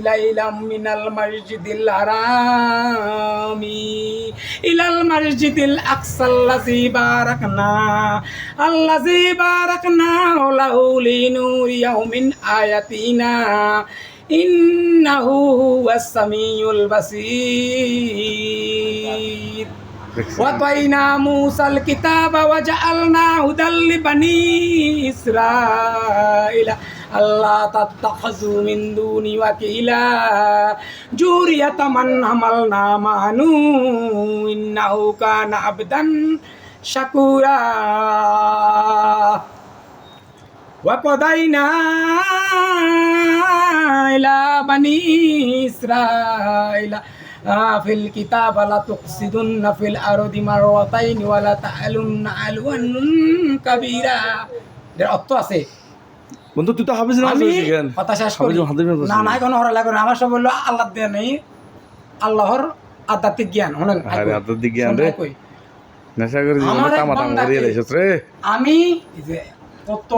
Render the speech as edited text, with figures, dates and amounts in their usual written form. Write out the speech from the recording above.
লাইলাম মিনাল মাসজিদিল হারামি ইলাল মাসজিদিল আকসাল্লাযী বারাকনা লাহু লিনুরিয়াহু মিন আয়াতিনা ইন্নাহু হুয়াস সামিউল বাসীর ওয়াতাইনা মূসাল কিতাবা ওয়াজআলনা হুদাল লিবানি ইসরাঈলা আল্লাহ তাত্তাখিযু মিন দুনি ওয়াকিলা জুরিয়াতাম মান হামালনা মা'নু ইন্নাহু কানা আবদান শাকুরা ওয়া কাদাইনা ইলা বানি ইসরাঈলা ফিল কিতাব লা তুফসিদুন্না ফিল আরদি মাররাতাইন ওয়া লা তা'লুন্না আলওয়ান কাবীরা। এর অর্থ আছে বন্ধু তুই তো হাফেজ না শিখেন কথা শেষ করি না না কোনো হরা লাগবে না আমার সব বললো আল্লাহ দেয়া নেই আল্লাহর আধ্যাত্মিক জ্ঞান হলেন আরে আধ্যাত্মিক জ্ঞান রে নেশা করে জীবনে তামা তামা করিয়ে লাইছস রে আমি যে কত